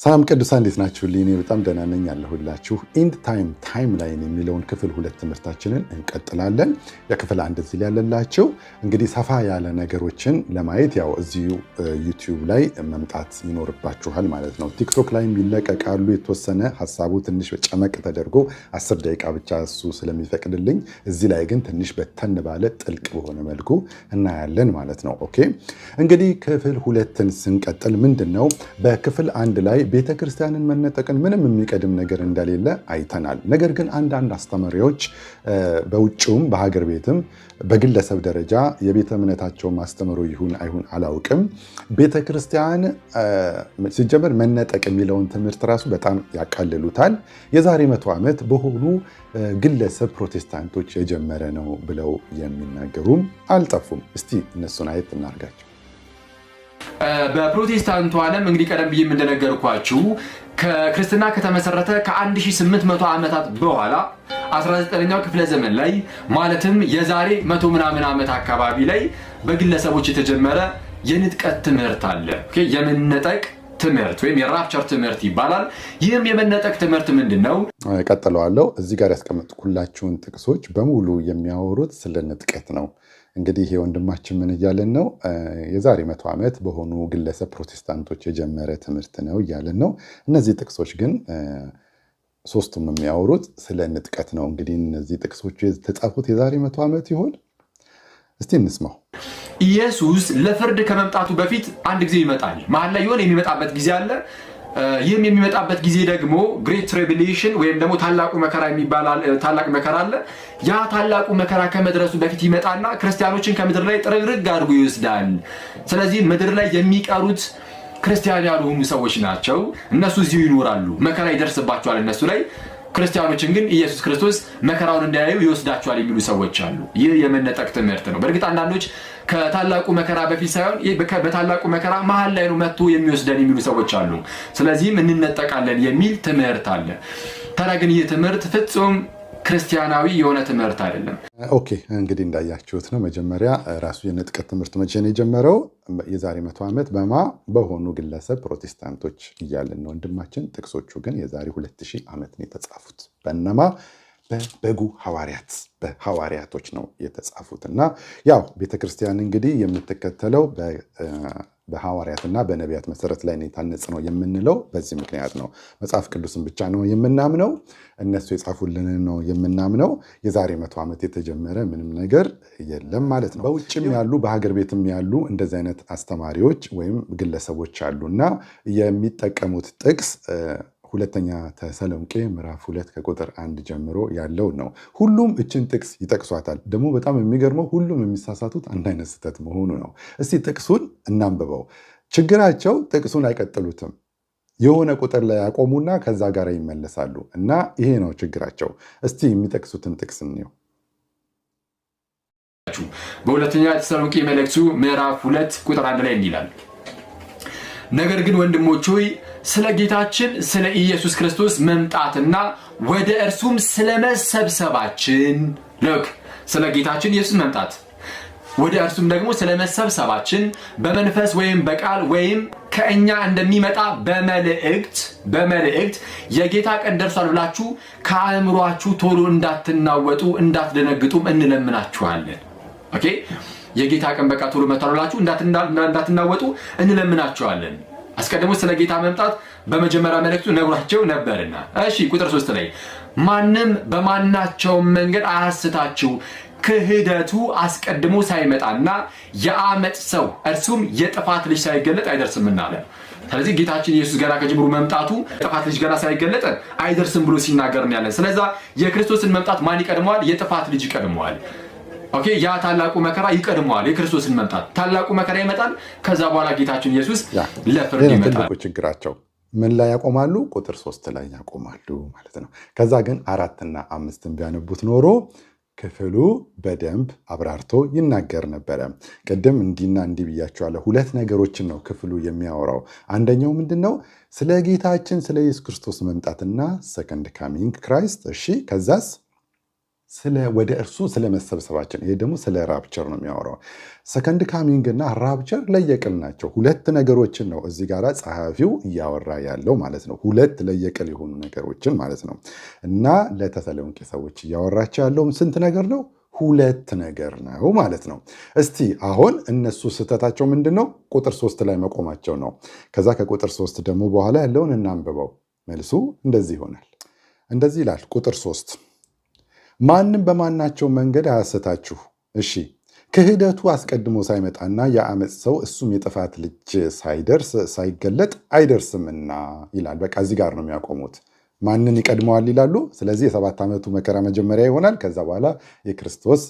ሰላም ቅዱሳን እንዴት ናችሁልኝ? እኔ በጣም ደህና ነኝ ያለሁላችሁ። ኢንድ ታይም ላይን የሚለውን ክፍል 2 ትምህርታችንን እንቀጥላለን። የክፍል 1 እዚህ ላይ ያለላችሁ እንግዲህ ሰፋ ያለ ነገሮችን ለማየት ያው እዚሁ ዩቲዩብ ላይ መምጣት ይኖርባችኋል ማለት ነው። ቲክቶክ ላይ ይለቀቃሉ የተወሰነ ሐሳቡ ትንሽ ጨመቅ ተደርጎ 10 ደቂቃ ብቻ እሱ ስለሚፈቅድልኝ እዚህ ላይ ግን ትንሽ በተን ባለ ጥልቅ በሆነ መልኩ እናያለን ማለት ነው። ኦኬ እንግዲህ ክፍል 2ን ስንቀጥል ምንድነው በክፍል 1 ላይ ቤተክርስቲያንን መነጠቅን ምንም የሚቀድም ነገር እንደሌለ አይተናል። ነገር ግን አንዳንድ አስተማሪዎች በውጭውም በሀገር ቤትም በግለሰብ ደረጃ የቤተ እምነታቸው ማስተምሮ ይሁን አይሁን አላውቅም ቤተክርስቲያን ሲጀመር መነጠቅ የሚለውን ትምህርት ራሱ በጣም ያቃልሉታል። የዛሬ 100 ዓመት በሆኑ ግለሰብ ፕሮቴስታንቶች የጀመረ ነው ብለው የሚናገሩም አልጠፉም። እስቲ እነሱን አየት እናርጋቸው። በፕሮቴስታንቱ ዓለም እንግዲህ ቀደም ብዬ እንደነገርኳችሁ ከክርስትና ከተመሰረተ ከ1800 ዓመታት በኋላ 19ኛው ክፍለ ዘመን ላይ ማለትም የዛሬ 100 ምናምን ዓመት አካባቢ ላይ በግለሰቦች የተጀመረ የንጥቀት ትምህርት አለ። የመነጠቅ ትምህርት ወይም የራፕቸር ትምህርት ይባላል። ይህም የመነጠቅ ትምህርት ምንድነው? ቀጥለዋለሁ። እዚህ ጋር ያስቀመጥኩላችሁን ጥቅሶች በሙሉ የሚያወሩት ስለ ንጥቀት ነው። እንግዲህ የወንድማችን ምን እያለን ነው? የዛሬ 100 ዓመት በሆኑ ግለሰብ ፕሮቴስታንቶች የጀመረ ትምህርት ነው እያለን ነው። እነዚህ ጥቅሶች ግን ሶስቱም የሚያወሩት ስለ ንጥቀት ነው። እንግዲህ እነዚህ ጥቅሶች የተጻፉት የዛሬ 100 ዓመት ይሆን? እስቲ እንስማው። ኢየሱስ ለፍርድ ከመምጣቱ በፊት አንድ ጊዜ ይመጣል። መሀል ላይ የሆነ የሚመጣበት ጊዜ አለ። ይህም የሚመጣበት ጊዜ ደግሞ ግሬት ትሪቢዩሌሽን ወይም ደግሞ ታላቁ መከራ የሚባል ታላቅ መከራ አለ። ያ ታላቁ መከራ ከመድረሱ በፊት ይመጣና ክርስቲያኖችን ከምድር ላይ ጥርግርግ አድርጎ ይወስዳል። ስለዚህ ምድር ላይ የሚቀሩት ክርስቲያን ያልሆኑ ሰዎች ናቸው። እነሱ እዚሁ ይኖራሉ፣ መከራ ይደርስባቸዋል እነሱ ላይ። ክርስቲያኖችን ግን ኢየሱስ ክርስቶስ መከራውን እንዳያዩ ይወስዳቸዋል የሚሉ ሰዎች አሉ። ይህ የመነጠቅ ትምህርት ነው። በእርግጥ አንዳንዶች ከታላቁ መከራ በፊት ሳይሆን በታላቁ መከራ መሃል ላይ ነው መጥቶ የሚወስደን የሚሉ ሰዎች አሉ። ስለዚህም እንነጠቃለን የሚል ትምህርት አለ። ታዲያ ግን ይህ ትምህርት ፍጹም ክርስቲያናዊ የሆነ ትምህርት አይደለም። ኦኬ እንግዲህ እንዳያችሁት ነው። መጀመሪያ ራሱ የንጥቀት ትምህርት መቼ ነው የጀመረው? የዛሬ 100 ዓመት በሆኑ ግለሰብ ፕሮቴስታንቶች እያለን ነው ወንድማችን። ጥቅሶቹ ግን የዛሬ 2000 ዓመት ነው የተጻፉት። በእነማ በበጉ በሐዋርያቶች ነው የተጻፉት። እና ያው ቤተክርስቲያን እንግዲህ የምትከተለው በሐዋርያትና በነቢያት መሰረት ላይ ነው የታነጽ ነው የምንለው በዚህ ምክንያት ነው። መጽሐፍ ቅዱስን ብቻ ነው የምናምነው፣ እነሱ የጻፉልን ነው የምናምነው። የዛሬ 100 ዓመት የተጀመረ ምንም ነገር የለም ማለት ነው። በውጭም ያሉ በሀገር ቤትም ያሉ እንደዚህ አይነት አስተማሪዎች ወይም ግለሰቦች አሉና የሚጠቀሙት ጥቅስ ሁለተኛ ተሰሎንቄ ምዕራፍ 2 ከቁጥር 1 ጀምሮ ያለው ነው። ሁሉም እችን ጥቅስ ይጠቅሷታል። ደግሞ በጣም የሚገርመው ሁሉም የሚሳሳቱት አንድ አይነት ስህተት መሆኑ ነው። እስቲ ጥቅሱን እናንብበው። ችግራቸው ጥቅሱን አይቀጥሉትም። የሆነ ቁጥር ላይ ያቆሙና ከዛ ጋር ይመለሳሉ እና ይሄ ነው ችግራቸው። እስቲ የሚጠቅሱትን ጥቅስ እንየው። በሁለተኛ ተሰሎንቄ መልእክቱ ምዕራፍ 2 ቁጥር 1 ላይ እንዲላል፣ ነገር ግን ወንድሞች ሆይ ስለ ጌታችን ስለ ኢየሱስ ክርስቶስ መምጣትና ወደ እርሱም ስለመሰብሰባችን ስለ ጌታችን ኢየሱስ መምጣት ወደ እርሱም ደግሞ ስለመሰብሰባችን በመንፈስ ወይም በቃል ወይም ከእኛ እንደሚመጣ በመልእክት የጌታ ቀን ደርሷል ብላችሁ ከአእምሯችሁ ቶሎ እንዳትናወጡ እንዳትደነግጡም እንለምናችኋለን። ኦኬ የጌታ ቀን በቃ ቶሎ መጥቷል ብላችሁ እንዳትናወጡ እንለምናችኋለን። አስቀድሞ ስለ ጌታ መምጣት በመጀመሪያ መልእክቱ ነግሯቸው ነበርና። እሺ ቁጥር 3 ላይ ማንም በማናቸው መንገድ አያስታችሁ፣ ክህደቱ አስቀድሞ ሳይመጣና የአመጽ ሰው እርሱም የጥፋት ልጅ ሳይገለጥ አይደርስምና አለ። ስለዚህ ጌታችን ኢየሱስ ገና ከጅምሩ መምጣቱ የጥፋት ልጅ ገና ሳይገለጥ አይደርስም ብሎ ሲናገር ነው ያለን። ስለዚህ የክርስቶስን መምጣት ማን ይቀድመዋል? የጥፋት ልጅ ይቀድመዋል። ኦኬ ያ ታላቁ መከራ ይቀድመዋል የክርስቶስን መምጣት። ታላቁ መከራ ይመጣል፣ ከዛ በኋላ ጌታችን ኢየሱስ ለፍርድ ይመጣል። ትልቁ ችግራቸው ምን ላይ ያቆማሉ? ቁጥር 3 ላይ ያቆማሉ ማለት ነው። ከዛ ግን 4 እና 5 ቢያነቡት ኖሮ ክፍሉ በደንብ አብራርቶ ይናገር ነበረ። ቅድም እንዲና እንዲህ ብያቸዋለሁ። 2 ነገሮችን ነው ክፍሉ የሚያወራው። አንደኛው ምንድነው? ስለ ጌታችን ስለ ኢየሱስ ክርስቶስ መምጣትና ሰከንድ ካሚንግ ክራይስት። እሺ ከዛስ ወደ እርሱ ስለመሰብሰባችን። ይሄ ደግሞ ስለ ራፕቸር ነው የሚያወራው። ሰከንድ ካሚንግ እና ራፕቸር ለየቅል ናቸው። ሁለት ነገሮችን ነው እዚህ ጋር ጸሐፊው እያወራ ያለው ማለት ነው። ሁለት ለየቅል የሆኑ ነገሮችን ማለት ነው። እና ለተሰሎንቄ ሰዎች እያወራቸው ያለው ስንት ነገር ነው? ሁለት ነገር ነው ማለት ነው። እስቲ አሁን እነሱ ስህተታቸው ምንድን ነው? ቁጥር 3 ላይ መቆማቸው ነው። ከዛ ከቁጥር 3 ደግሞ በኋላ ያለውን እናንብበው። መልሱ እንደዚህ ይሆናል። እንደዚህ ይላል ቁጥር 3 ማንም በማናቸው መንገድ አያስታችሁ። እሺ ክህደቱ አስቀድሞ ሳይመጣና የዓመፅ ሰው እሱም የጥፋት ልጅ ሳይገለጥ አይደርስምና ይላል። በቃ እዚህ ጋር ነው የሚያቆሙት። ማንን ይቀድመዋል ይላሉ። ስለዚህ የ7 ዓመቱ መከራ መጀመሪያ ይሆናል። ከዛ በኋላ የክርስቶስ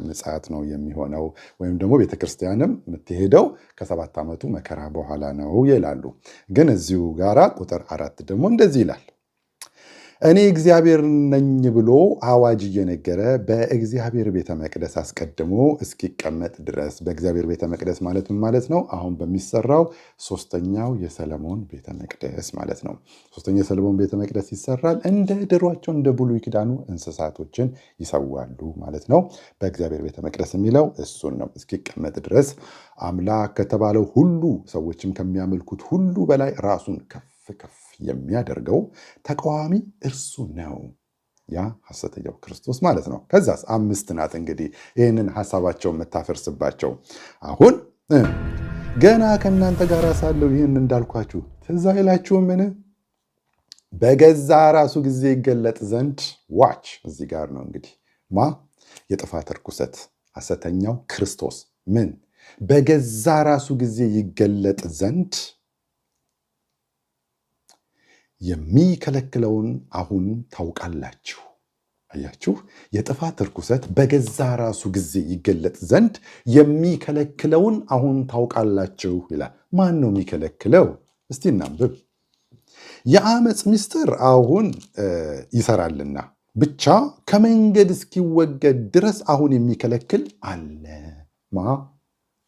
ምጽአት ነው የሚሆነው፣ ወይም ደግሞ ቤተክርስቲያንም የምትሄደው ከ7 ዓመቱ መከራ በኋላ ነው ይላሉ። ግን እዚሁ ጋራ ቁጥር 4 ደግሞ እንደዚህ ይላል እኔ እግዚአብሔር ነኝ ብሎ አዋጅ እየነገረ በእግዚአብሔር ቤተ መቅደስ አስቀድሞ እስኪቀመጥ ድረስ። በእግዚአብሔር ቤተ መቅደስ ማለት ምን ማለት ነው? አሁን በሚሰራው 3ኛው የሰለሞን ቤተ መቅደስ ማለት ነው። 3ኛው የሰለሞን ቤተ መቅደስ ይሰራል። እንደ ድሯቸው እንደ ብሉይ ኪዳኑ እንስሳቶችን ይሰዋሉ ማለት ነው። በእግዚአብሔር ቤተ መቅደስ የሚለው እሱን ነው። እስኪቀመጥ ድረስ አምላክ ከተባለው ሁሉ ሰዎችም ከሚያመልኩት ሁሉ በላይ ራሱን ከፍ ከፍ የሚያደርገው ተቃዋሚ እርሱ ነው፣ ያ ሐሰተኛው ክርስቶስ ማለት ነው። ከዛስ 5 ናት እንግዲህ ይህንን ሐሳባቸው የምታፈርስባቸው። አሁን ገና ከእናንተ ጋር ሳለሁ ይህን እንዳልኳችሁ ትዝ አይላችሁምን? በገዛ ራሱ ጊዜ ይገለጥ ዘንድ ዋች። እዚህ ጋር ነው እንግዲህ የጥፋት ርኩሰት ሐሰተኛው ክርስቶስ ምን በገዛ ራሱ ጊዜ ይገለጥ ዘንድ የሚከለክለውን አሁን ታውቃላችሁ። አያችሁ፣ የጥፋት ርኩሰት በገዛ ራሱ ጊዜ ይገለጥ ዘንድ የሚከለክለውን አሁን ታውቃላችሁ ይላል። ማን ነው የሚከለክለው? እስቲ እናንብብ። የዓመፅ ምስጢር አሁን ይሰራልና ብቻ ከመንገድ እስኪወገድ ድረስ አሁን የሚከለክል አለ።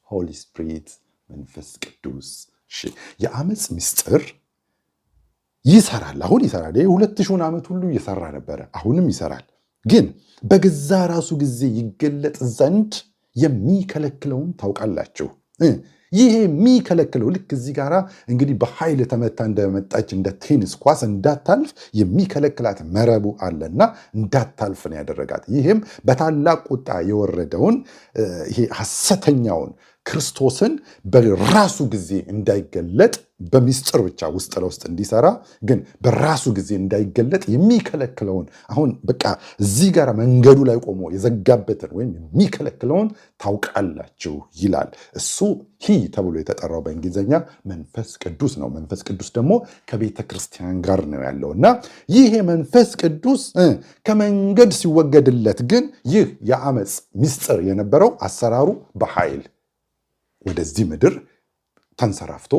ሆሊ ስፒሪት፣ መንፈስ ቅዱስ። የዓመፅ ምስጢር ይሰራል። አሁን ይሰራል። 2000 ዓመት ሁሉ እየሰራ ነበረ፣ አሁንም ይሰራል። ግን በገዛ ራሱ ጊዜ ይገለጥ ዘንድ የሚከለክለውን ታውቃላችሁ። ይሄ የሚከለክለው ልክ እዚህ ጋር እንግዲህ በኃይል ተመታ እንደመጣች እንደ ቴኒስ ኳስ እንዳታልፍ የሚከለክላት መረቡ አለና እንዳታልፍ ነው ያደረጋት። ይህም በታላቅ ቁጣ የወረደውን ይሄ ሐሰተኛውን ክርስቶስን በራሱ ጊዜ እንዳይገለጥ በሚስጥር ብቻ ውስጥ ለውስጥ እንዲሰራ ግን በራሱ ጊዜ እንዳይገለጥ የሚከለክለውን አሁን በቃ እዚህ ጋር መንገዱ ላይ ቆሞ የዘጋበትን ወይም የሚከለክለውን ታውቃላችሁ ይላል። እሱ ተብሎ የተጠራው በእንግሊዝኛ መንፈስ ቅዱስ ነው። መንፈስ ቅዱስ ደግሞ ከቤተ ክርስቲያን ጋር ነው ያለው እና ይሄ መንፈስ ቅዱስ ከመንገድ ሲወገድለት ግን ይህ የዓመፅ ሚስጥር የነበረው አሰራሩ በኃይል ወደዚህ ምድር ተንሰራፍቶ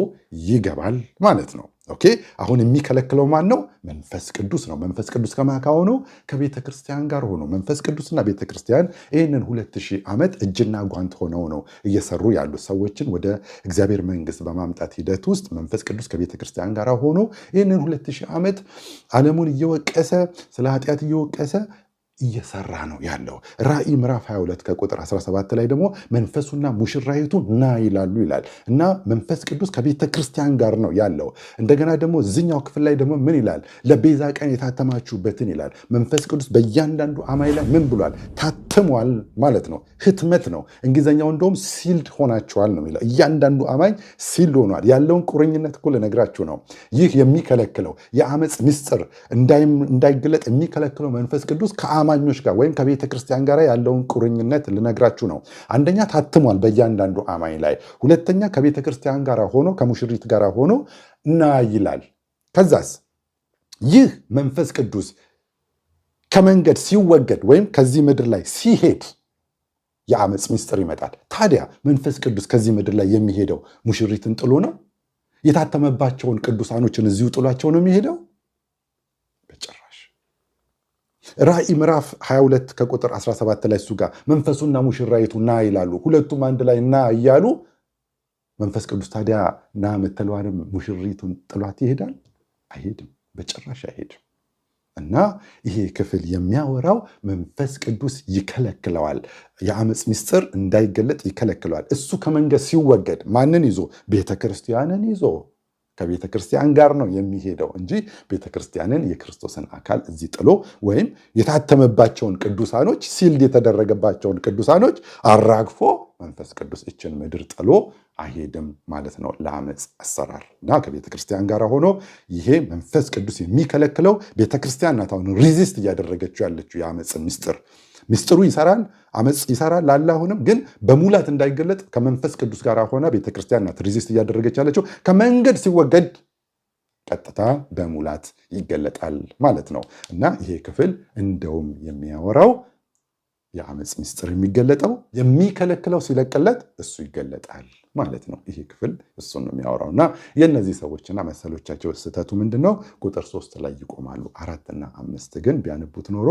ይገባል ማለት ነው። ኦኬ፣ አሁን የሚከለክለው ማን ነው? መንፈስ ቅዱስ ነው። መንፈስ ቅዱስ ከማካ ሆኖ ከቤተ ክርስቲያን ጋር ሆኖ መንፈስ ቅዱስና ቤተ ክርስቲያን ይህንን 2000 ዓመት እጅና ጓንት ሆነው ነው እየሰሩ ያሉት። ሰዎችን ወደ እግዚአብሔር መንግስት በማምጣት ሂደት ውስጥ መንፈስ ቅዱስ ከቤተ ክርስቲያን ጋር ሆኖ ይህንን 2000 ዓመት ዓለሙን እየወቀሰ ስለ ኃጢአት እየወቀሰ እየሰራ ነው ያለው። ራእይ ምዕራፍ 22 ከቁጥር 17 ላይ ደግሞ መንፈሱና ሙሽራይቱ ና ይላሉ ይላል እና መንፈስ ቅዱስ ከቤተ ክርስቲያን ጋር ነው ያለው። እንደገና ደግሞ እዚኛው ክፍል ላይ ደግሞ ምን ይላል? ለቤዛ ቀን የታተማችሁበትን ይላል። መንፈስ ቅዱስ በእያንዳንዱ አማኝ ላይ ምን ብሏል? ታትሟል ማለት ነው። ህትመት ነው። እንግሊዝኛው እንደውም ሲልድ ሆናችኋል ነው የሚለው። እያንዳንዱ አማኝ ሲልድ ሆኗል። ያለውን ቁርኝነት እኮ ልነግራችሁ ነው። ይህ የሚከለክለው የዓመፅ ምስጢር እንዳይገለጥ የሚከለክለው መንፈስ ቅዱስ ከአማኞች ጋር ወይም ከቤተ ክርስቲያን ጋር ያለውን ቁርኝነት ልነግራችሁ ነው። አንደኛ ታትሟል በእያንዳንዱ አማኝ ላይ። ሁለተኛ ከቤተ ክርስቲያን ጋር ሆኖ ከሙሽሪት ጋር ሆኖ ና ይላል። ከዛስ ይህ መንፈስ ቅዱስ ከመንገድ ሲወገድ ወይም ከዚህ ምድር ላይ ሲሄድ የዓመፅ ምስጢር ይመጣል። ታዲያ መንፈስ ቅዱስ ከዚህ ምድር ላይ የሚሄደው ሙሽሪትን ጥሎ ነው? የታተመባቸውን ቅዱሳኖችን እዚሁ ጥሏቸው ነው የሚሄደው? በጭራሽ። ራእይ ምዕራፍ 22 ከቁጥር 17 ላይ እሱ ጋር መንፈሱና ሙሽራይቱ ና ይላሉ። ሁለቱም አንድ ላይ ና እያሉ መንፈስ ቅዱስ ታዲያ ና የምትለዋንም ሙሽሪቱን ጥሏት ይሄዳል? አይሄድም። በጭራሽ አይሄድም። እና ይሄ ክፍል የሚያወራው መንፈስ ቅዱስ ይከለክለዋል። የአመፅ ምስጢር እንዳይገለጥ ይከለክለዋል። እሱ ከመንገድ ሲወገድ ማንን ይዞ? ቤተክርስቲያንን ይዞ ከቤተክርስቲያን ጋር ነው የሚሄደው እንጂ ቤተክርስቲያንን የክርስቶስን አካል እዚህ ጥሎ ወይም የታተመባቸውን ቅዱሳኖች ሲልድ የተደረገባቸውን ቅዱሳኖች አራግፎ መንፈስ ቅዱስ እችን ምድር ጥሎ አይሄድም ማለት ነው። ለአመፅ አሰራር እና ከቤተክርስቲያን ጋር ሆኖ ይሄ መንፈስ ቅዱስ የሚከለክለው ቤተክርስቲያን ናት አሁን ሪዚስት እያደረገችው ያለችው የአመፅ ምስጢሩ ይሰራል፣ አመፅ ይሰራል ላለ አሁንም ግን በሙላት እንዳይገለጥ ከመንፈስ ቅዱስ ጋር ሆና ቤተክርስቲያን ናት ሪዚስት እያደረገች ያለችው። ከመንገድ ሲወገድ ቀጥታ በሙላት ይገለጣል ማለት ነው። እና ይሄ ክፍል እንደውም የሚያወራው የአመፅ ምስጢር የሚገለጠው የሚከለክለው ሲለቅለት እሱ ይገለጣል ማለት ነው። ይሄ ክፍል እሱን ነው የሚያወራው። እና የእነዚህ ሰዎችና መሰሎቻቸው ስህተቱ ምንድነው? ቁጥር 3 ላይ ይቆማሉ። 4 እና 5 ግን ቢያነቡት ኖሮ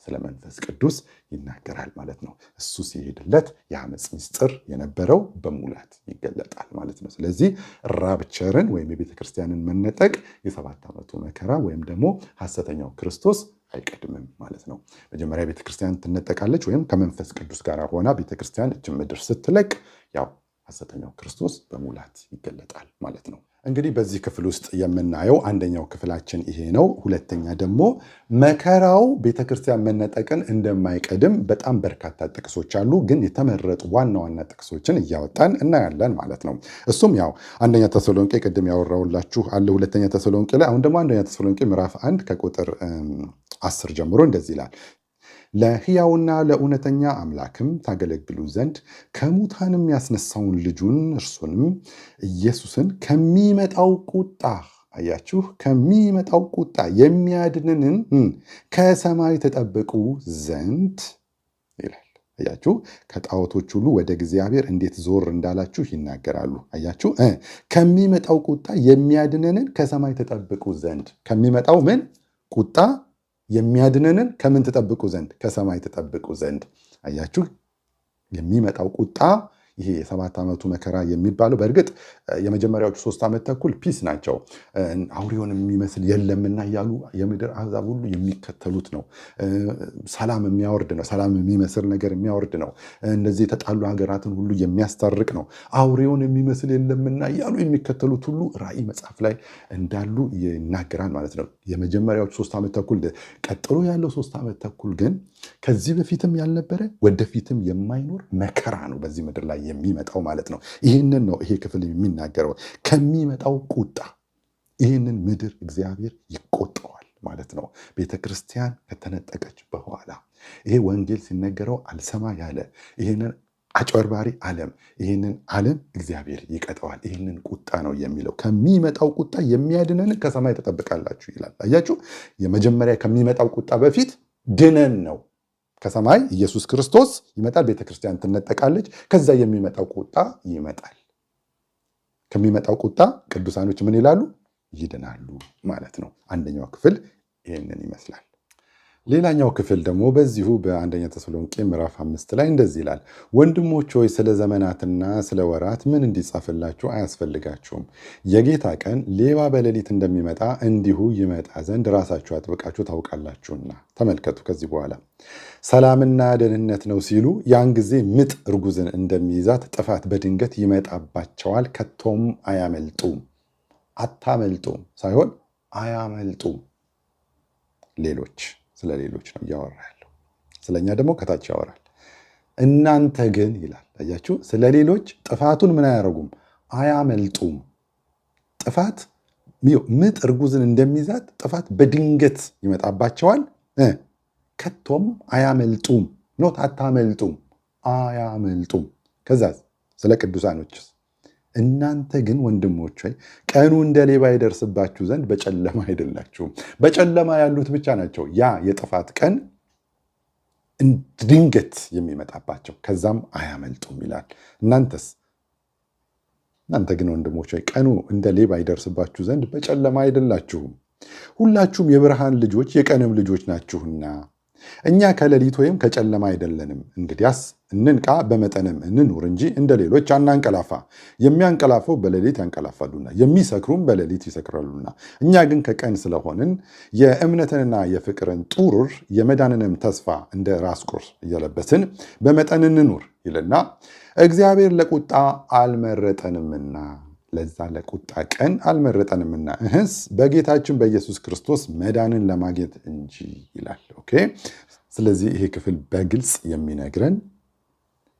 ስለ መንፈስ ቅዱስ ይናገራል ማለት ነው። እሱ ሲሄድለት የአመፅ ምስጢር የነበረው በሙላት ይገለጣል ማለት ነው። ስለዚህ ራፕቸርን ወይም የቤተክርስቲያንን መነጠቅ የ7 ዓመቱ መከራ ወይም ደግሞ ሐሰተኛው ክርስቶስ አይቀድምም ማለት ነው። መጀመሪያ ቤተክርስቲያን ትነጠቃለች ወይም ከመንፈስ ቅዱስ ጋር ሆና ቤተክርስቲያን እችን ምድር ስትለቅ ያው ሐሰተኛው ክርስቶስ በሙላት ይገለጣል ማለት ነው። እንግዲህ በዚህ ክፍል ውስጥ የምናየው አንደኛው ክፍላችን ይሄ ነው። ሁለተኛ ደግሞ መከራው ቤተክርስቲያን መነጠቅን እንደማይቀድም በጣም በርካታ ጥቅሶች አሉ። ግን የተመረጡ ዋና ዋና ጥቅሶችን እያወጣን እናያለን ማለት ነው። እሱም ያው አንደኛ ተሰሎንቄ ቅድም ያወራውላችሁ አለ። ሁለተኛ ተሰሎንቄ ላይ አሁን ደግሞ አንደኛ ተሰሎንቄ ምዕራፍ 1 ከቁጥር 10 ጀምሮ እንደዚህ ይላል። ለሕያውና ለእውነተኛ አምላክም ታገለግሉ ዘንድ ከሙታንም ያስነሳውን ልጁን እርሱንም ኢየሱስን ከሚመጣው ቁጣ አያችሁ፣ ከሚመጣው ቁጣ የሚያድነንን ከሰማይ ተጠብቁ ዘንድ ይላል። አያችሁ፣ ከጣዖቶች ሁሉ ወደ እግዚአብሔር እንዴት ዞር እንዳላችሁ ይናገራሉ። አያችሁ፣ ከሚመጣው ቁጣ የሚያድነንን ከሰማይ ተጠብቁ ዘንድ። ከሚመጣው ምን ቁጣ የሚያድነንን ከምን ተጠብቁ ዘንድ? ከሰማይ ተጠብቁ ዘንድ። አያችሁ፣ የሚመጣው ቁጣ ይሄ የ7 ዓመቱ መከራ የሚባለው በእርግጥ የመጀመሪያዎቹ 3 ዓመት ተኩል ፒስ ናቸው። አውሬውን የሚመስል የለምና እያሉ የምድር አሕዛብ ሁሉ የሚከተሉት ነው። ሰላም የሚያወርድ ነው። ሰላም የሚመስል ነገር የሚያወርድ ነው። እንደዚህ የተጣሉ ሀገራትን ሁሉ የሚያስታርቅ ነው። አውሬውን የሚመስል የለምና እያሉ የሚከተሉት ሁሉ ራእይ መጽሐፍ ላይ እንዳሉ ይናገራል ማለት ነው። የመጀመሪያዎቹ 3 ዓመት ተኩል። ቀጥሎ ያለው 3 ዓመት ተኩል ግን ከዚህ በፊትም ያልነበረ ወደፊትም የማይኖር መከራ ነው በዚህ ምድር ላይ የሚመጣው ማለት ነው። ይህንን ነው ይሄ ክፍል የሚናገረው። ከሚመጣው ቁጣ ይህንን ምድር እግዚአብሔር ይቆጠዋል ማለት ነው። ቤተክርስቲያን ከተነጠቀች በኋላ ይሄ ወንጌል ሲነገረው አልሰማ ያለ ይህንን አጭበርባሪ ዓለም ይህንን ዓለም እግዚአብሔር ይቀጠዋል። ይህንን ቁጣ ነው የሚለው። ከሚመጣው ቁጣ የሚያድነን ከሰማይ ተጠብቃላችሁ ይላል። አያችሁ፣ የመጀመሪያ ከሚመጣው ቁጣ በፊት ድነን ነው። ከሰማይ ኢየሱስ ክርስቶስ ይመጣል፣ ቤተክርስቲያን ትነጠቃለች። ከዛ የሚመጣው ቁጣ ይመጣል። ከሚመጣው ቁጣ ቅዱሳኖች ምን ይላሉ? ይድናሉ ማለት ነው። አንደኛው ክፍል ይህንን ይመስላል። ሌላኛው ክፍል ደግሞ በዚሁ በአንደኛ ተሰሎንቄ ምዕራፍ 5 ላይ እንደዚህ ይላል። ወንድሞች ሆይ ስለ ዘመናትና ስለ ወራት ምን እንዲጻፍላችሁ አያስፈልጋችሁም። የጌታ ቀን ሌባ በሌሊት እንደሚመጣ እንዲሁ ይመጣ ዘንድ ራሳችሁ አጥብቃችሁ ታውቃላችሁና። ተመልከቱ፣ ከዚህ በኋላ ሰላምና ደህንነት ነው ሲሉ ያን ጊዜ ምጥ እርጉዝን እንደሚይዛት ጥፋት በድንገት ይመጣባቸዋል፣ ከቶም አያመልጡም። አታመልጡም ሳይሆን አያመልጡም። ስለ ሌሎች ነው እያወራ ያለው። ስለኛ ደግሞ ከታች ያወራል። እናንተ ግን ይላል። አያችሁ፣ ስለ ሌሎች ጥፋቱን ምን አያደርጉም? አያመልጡም። ጥፋት ምጥ እርጉዝን እንደሚይዛት ጥፋት በድንገት ይመጣባቸዋል፣ ከቶም አያመልጡም። ኖት አታመልጡም፣ አያመልጡም። ከዛ ስለ ቅዱሳኖችስ እናንተ ግን ወንድሞች ሆይ ቀኑ እንደ ሌባ ይደርስባችሁ ዘንድ በጨለማ አይደላችሁም። በጨለማ ያሉት ብቻ ናቸው ያ የጥፋት ቀን ድንገት የሚመጣባቸው፣ ከዛም አያመልጡም ይላል። እናንተ ግን ወንድሞች ሆይ ቀኑ እንደ ሌባ ይደርስባችሁ ዘንድ በጨለማ አይደላችሁም። ሁላችሁም የብርሃን ልጆች የቀንም ልጆች ናችሁና እኛ ከሌሊት ወይም ከጨለማ አይደለንም። እንግዲያስ እንንቃ፣ በመጠንም እንኑር እንጂ እንደ ሌሎች አናንቀላፋ። የሚያንቀላፈው በሌሊት ያንቀላፋሉና የሚሰክሩም በሌሊት ይሰክራሉና፣ እኛ ግን ከቀን ስለሆንን የእምነትንና የፍቅርን ጡሩር የመዳንንም ተስፋ እንደ ራስ ቁር እየለበስን በመጠን እንኑር ይልና እግዚአብሔር ለቁጣ አልመረጠንምና ለዛ ለቁጣ ቀን አልመረጠንምና እህስ በጌታችን በኢየሱስ ክርስቶስ መዳንን ለማግኘት እንጂ ይላል። ኦኬ። ስለዚህ ይሄ ክፍል በግልጽ የሚነግረን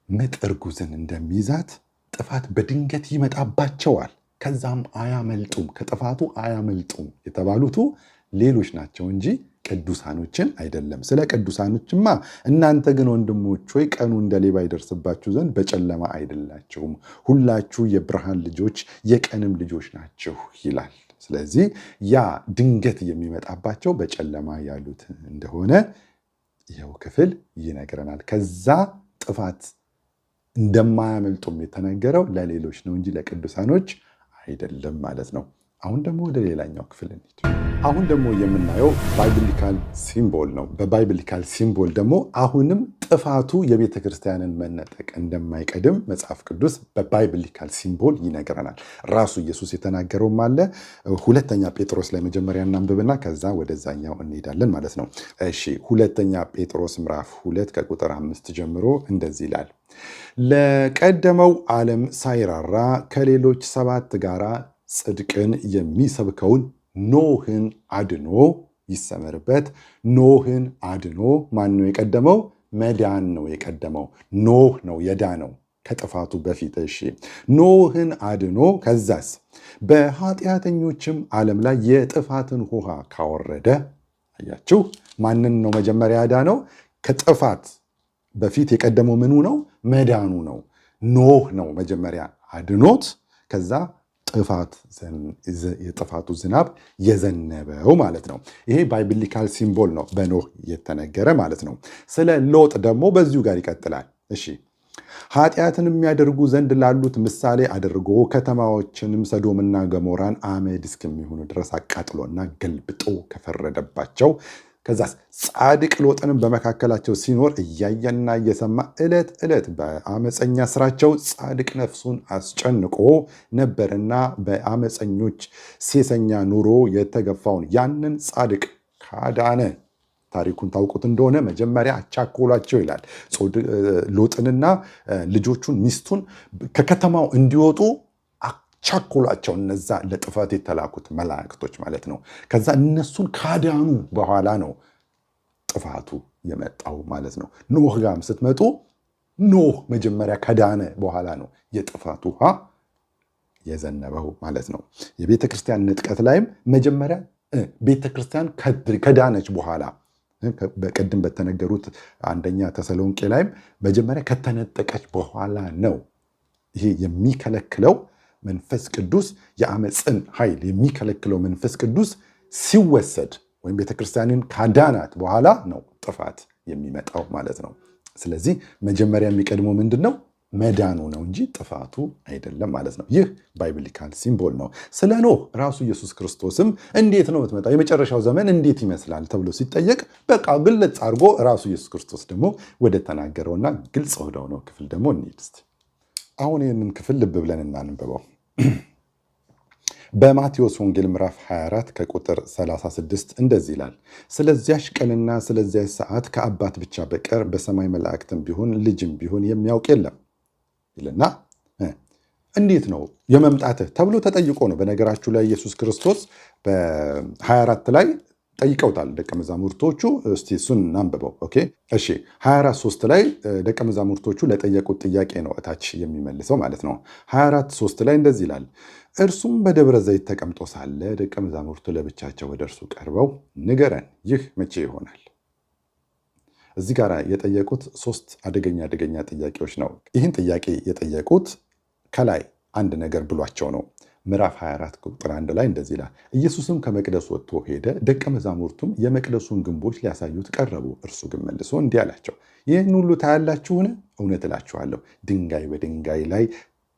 ምጥ እርጉዝን እንደሚይዛት ጥፋት በድንገት ይመጣባቸዋል፣ ከዛም አያመልጡም፣ ከጥፋቱ አያመልጡም የተባሉቱ ሌሎች ናቸው እንጂ ቅዱሳኖችን አይደለም። ስለ ቅዱሳኖችማ እናንተ ግን ወንድሞች ሆይ ቀኑ እንደ ሌባ ይደርስባችሁ ዘንድ በጨለማ አይደላችሁም፣ ሁላችሁ የብርሃን ልጆች የቀንም ልጆች ናችሁ ይላል። ስለዚህ ያ ድንገት የሚመጣባቸው በጨለማ ያሉት እንደሆነ ይኸው ክፍል ይነግረናል። ከዛ ጥፋት እንደማያመልጡም የተነገረው ለሌሎች ነው እንጂ ለቅዱሳኖች አይደለም ማለት ነው። አሁን ደግሞ ወደ ሌላኛው ክፍል እንሂድ። አሁን ደግሞ የምናየው ባይብሊካል ሲምቦል ነው። በባይብሊካል ሲምቦል ደግሞ አሁንም ጥፋቱ የቤተ ክርስቲያንን መነጠቅ እንደማይቀድም መጽሐፍ ቅዱስ በባይብሊካል ሲምቦል ይነግረናል። ራሱ ኢየሱስ የተናገረውም አለ። ሁለተኛ ጴጥሮስ ላይ መጀመሪያ እናንብብና ከዛ ወደዛኛው እንሄዳለን ማለት ነው። እሺ፣ ሁለተኛ ጴጥሮስ ምዕራፍ 2 ከቁጥር 5 ጀምሮ እንደዚህ ይላል። ለቀደመው ዓለም ሳይራራ ከሌሎች 7 ጋራ ጽድቅን የሚሰብከውን ኖህን አድኖ ይሰመርበት። ኖህን አድኖ ማን ነው የቀደመው? መዳን ነው የቀደመው። ኖህ ነው የዳነው ከጥፋቱ በፊት። እሺ፣ ኖህን አድኖ ከዛስ በኃጢአተኞችም ዓለም ላይ የጥፋትን ውሃ ካወረደ። አያችሁ፣ ማንን ነው መጀመሪያ ያዳነው? ከጥፋት በፊት የቀደመው ምኑ ነው? መዳኑ ነው። ኖህ ነው መጀመሪያ አድኖት ከዛ የጥፋቱ ዝናብ የዘነበው ማለት ነው። ይሄ ባይብሊካል ሲምቦል ነው፣ በኖህ የተነገረ ማለት ነው። ስለ ሎጥ ደግሞ በዚሁ ጋር ይቀጥላል። እሺ፣ ኃጢአትን የሚያደርጉ ዘንድ ላሉት ምሳሌ አድርጎ ከተማዎችንም ሰዶምና ገሞራን አመድ እስከሚሆኑ ድረስ አቃጥሎና ገልብጦ ከፈረደባቸው ከዛስ ጻድቅ ሎጥንም በመካከላቸው ሲኖር እያየና እየሰማ ዕለት ዕለት በአመፀኛ ስራቸው ጻድቅ ነፍሱን አስጨንቆ ነበርና በአመፀኞች ሴሰኛ ኑሮ የተገፋውን ያንን ጻድቅ ካዳነ። ታሪኩን ታውቁት እንደሆነ መጀመሪያ አቻኮሏቸው ይላል። ሎጥንና ልጆቹን ሚስቱን ከከተማው እንዲወጡ ቻኮሏቸው፣ እነዛ ለጥፋት የተላኩት መላእክቶች ማለት ነው። ከዛ እነሱን ካዳኑ በኋላ ነው ጥፋቱ የመጣው ማለት ነው። ኖህ ጋርም ስትመጡ ኖህ መጀመሪያ ከዳነ በኋላ ነው የጥፋት ውሃ የዘነበው ማለት ነው። የቤተ ክርስቲያን ንጥቀት ላይም መጀመሪያ ቤተ ክርስቲያን ከዳነች በኋላ በቀድም በተነገሩት አንደኛ ተሰሎንቄ ላይም መጀመሪያ ከተነጠቀች በኋላ ነው። ይሄ የሚከለክለው መንፈስ ቅዱስ የአመፅን ኃይል የሚከለክለው መንፈስ ቅዱስ ሲወሰድ ወይም ቤተክርስቲያንን ካዳናት በኋላ ነው ጥፋት የሚመጣው ማለት ነው። ስለዚህ መጀመሪያ የሚቀድመው ምንድን ነው? መዳኑ ነው እንጂ ጥፋቱ አይደለም ማለት ነው። ይህ ባይብሊካል ሲምቦል ነው። ስለ ኖህ ራሱ ኢየሱስ ክርስቶስም እንዴት ነው የምትመጣው፣ የመጨረሻው ዘመን እንዴት ይመስላል ተብሎ ሲጠየቅ በቃ ግልጽ አድርጎ ራሱ ኢየሱስ ክርስቶስ ደግሞ ወደ ተናገረውና ግልጽ ወደው ነው ክፍል ደግሞ እንሂድ እስቲ። አሁን ይህንን ክፍል ልብ ብለን እናንብበው። በማቴዎስ ወንጌል ምዕራፍ 24 ከቁጥር 36 እንደዚህ ይላል። ስለዚያሽ ቀንና ስለዚያሽ ሰዓት ከአባት ብቻ በቀር በሰማይ መላእክትም ቢሆን ልጅም ቢሆን የሚያውቅ የለም ይልና እንዴት ነው የመምጣትህ ተብሎ ተጠይቆ ነው። በነገራችሁ ላይ ኢየሱስ ክርስቶስ በ24 ላይ ጠይቀውታል ደቀ መዛሙርቶቹ። እስቲ እሱን እናንብበው። ኦኬ እሺ 24:3 ላይ ደቀ መዛሙርቶቹ ለጠየቁት ጥያቄ ነው እታች የሚመልሰው ማለት ነው። 24:3 ላይ እንደዚህ ይላል። እርሱም በደብረ ዘይት ተቀምጦ ሳለ ደቀ መዛሙርቱ ለብቻቸው ወደ እርሱ ቀርበው ንገረን፣ ይህ መቼ ይሆናል? እዚህ ጋር የጠየቁት 3 አደገኛ ጥያቄዎች ነው። ይህን ጥያቄ የጠየቁት ከላይ አንድ ነገር ብሏቸው ነው። ምዕራፍ 24 ቁጥር 1 ላይ እንደዚህ ይላል። ኢየሱስም ከመቅደሱ ወጥቶ ሄደ፣ ደቀ መዛሙርቱም የመቅደሱን ግንቦች ሊያሳዩት ቀረቡ። እርሱ ግን መልሶ እንዲህ አላቸው፣ ይህን ሁሉ ታያላችሁን? እውነት እላችኋለሁ ድንጋይ በድንጋይ ላይ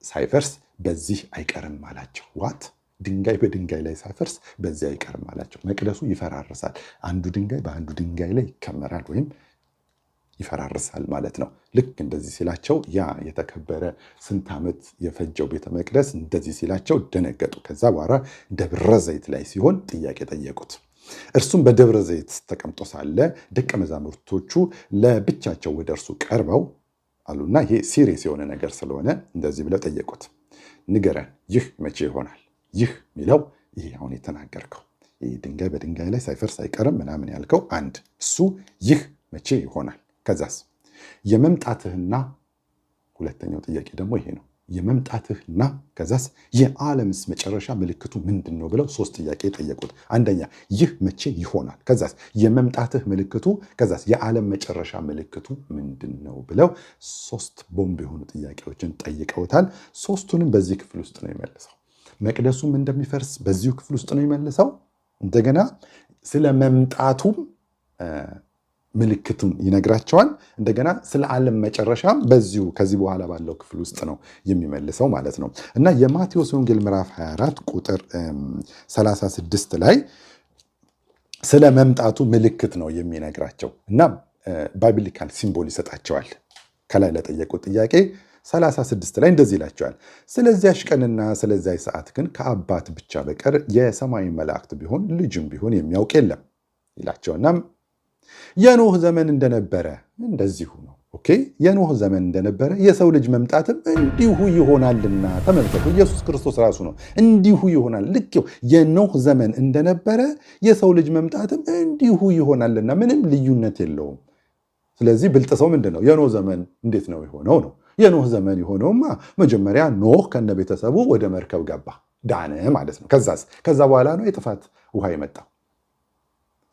ሳይፈርስ በዚህ አይቀርም አላቸው። ዋት ድንጋይ በድንጋይ ላይ ሳይፈርስ በዚያ አይቀርም አላቸው። መቅደሱ ይፈራርሳል፣ አንዱ ድንጋይ በአንዱ ድንጋይ ላይ ይከመራል ወይም ይፈራርሳል ማለት ነው። ልክ እንደዚህ ሲላቸው ያ የተከበረ ስንት ዓመት የፈጀው ቤተ መቅደስ እንደዚህ ሲላቸው ደነገጡ። ከዛ በኋላ ደብረ ዘይት ላይ ሲሆን ጥያቄ ጠየቁት። እርሱም በደብረ ዘይት ተቀምጦ ሳለ ደቀ መዛሙርቶቹ ለብቻቸው ወደ እርሱ ቀርበው አሉና ይሄ ሲሪየስ የሆነ ነገር ስለሆነ እንደዚህ ብለው ጠየቁት። ንገረን፣ ይህ መቼ ይሆናል? ይህ የሚለው ይሄ አሁን የተናገርከው ይህ ድንጋይ በድንጋይ ላይ ሳይፈርስ አይቀርም ምናምን ያልከው አንድ እሱ ይህ መቼ ይሆናል? ከዛስ የመምጣትህና ሁለተኛው ጥያቄ ደግሞ ይሄ ነው። የመምጣትህና ከዛስ የዓለምስ መጨረሻ ምልክቱ ምንድን ነው ብለው ሶስት ጥያቄ ጠየቁት። አንደኛ ይህ መቼ ይሆናል? ከዛስ የመምጣትህ ምልክቱ፣ ከዛስ የዓለም መጨረሻ ምልክቱ ምንድን ነው ብለው ሶስት ቦምብ የሆኑ ጥያቄዎችን ጠይቀውታል። ሶስቱንም በዚህ ክፍል ውስጥ ነው የመለሰው። መቅደሱም እንደሚፈርስ በዚሁ ክፍል ውስጥ ነው የመለሰው። እንደገና ስለ መምጣቱም ምልክቱን ይነግራቸዋል። እንደገና ስለ ዓለም መጨረሻም በዚሁ ከዚህ በኋላ ባለው ክፍል ውስጥ ነው የሚመልሰው ማለት ነው። እና የማቴዎስ ወንጌል ምዕራፍ 24 ቁጥር 36 ላይ ስለ መምጣቱ ምልክት ነው የሚነግራቸው እና ባይብሊካል ሲምቦል ይሰጣቸዋል። ከላይ ለጠየቁት ጥያቄ 36 ላይ እንደዚህ ይላቸዋል። ስለዚያች ቀንና ስለዚያ ሰዓት ግን ከአባት ብቻ በቀር የሰማይ መላእክት ቢሆን ልጅም ቢሆን የሚያውቅ የለም ይላቸውና የኖህ ዘመን እንደነበረ እንደዚሁ ነው። ኦኬ፣ የኖህ ዘመን እንደነበረ የሰው ልጅ መምጣትም እንዲሁ ይሆናልና። ተመልከቱ፣ ኢየሱስ ክርስቶስ ራሱ ነው እንዲሁ ይሆናል። ልክ የኖህ ዘመን እንደነበረ የሰው ልጅ መምጣትም እንዲሁ ይሆናልና፣ ምንም ልዩነት የለውም። ስለዚህ ብልጥ ሰው ምንድን ነው? የኖህ ዘመን እንዴት ነው የሆነው ነው። የኖህ ዘመን የሆነውማ መጀመሪያ ኖህ ከነ ቤተሰቡ ወደ መርከብ ገባ፣ ዳነ ማለት ነው። ከዛ በኋላ ነው የጥፋት ውሃ የመጣው።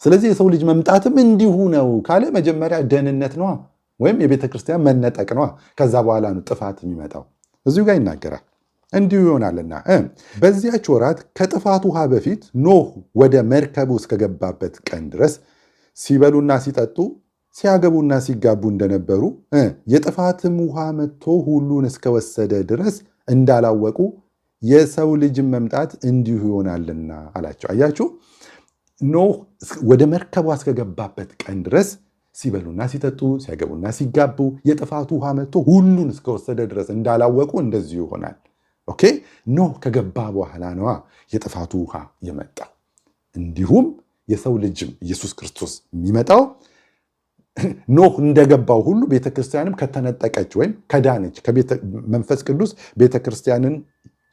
ስለዚህ የሰው ልጅ መምጣትም እንዲሁ ነው ካለ መጀመሪያ ደህንነት ነዋ፣ ወይም የቤተ ክርስቲያን መነጠቅ ነዋ። ከዛ በኋላ ነው ጥፋት የሚመጣው። እዚሁ ጋር ይናገራል እንዲሁ ይሆናልና በዚያች ወራት ከጥፋት ውሃ በፊት ኖህ ወደ መርከቡ እስከገባበት ቀን ድረስ ሲበሉና ሲጠጡ ሲያገቡና ሲጋቡ እንደነበሩ የጥፋትም ውሃ መጥቶ ሁሉን እስከወሰደ ድረስ እንዳላወቁ የሰው ልጅም መምጣት እንዲሁ ይሆናልና አላቸው። አያችሁ፣ ኖህ ወደ መርከቧ እስከገባበት ቀን ድረስ ሲበሉና ሲጠጡ ሲያገቡና ሲጋቡ የጥፋቱ ውሃ መጥቶ ሁሉን እስከወሰደ ድረስ እንዳላወቁ እንደዚሁ ይሆናል። ኦኬ፣ ኖህ ከገባ በኋላ ነዋ የጥፋቱ ውሃ የመጣው። እንዲሁም የሰው ልጅም ኢየሱስ ክርስቶስ የሚመጣው ኖህ እንደገባው ሁሉ ቤተክርስቲያንም ከተነጠቀች ወይም ከዳነች መንፈስ ቅዱስ ቤተክርስቲያንን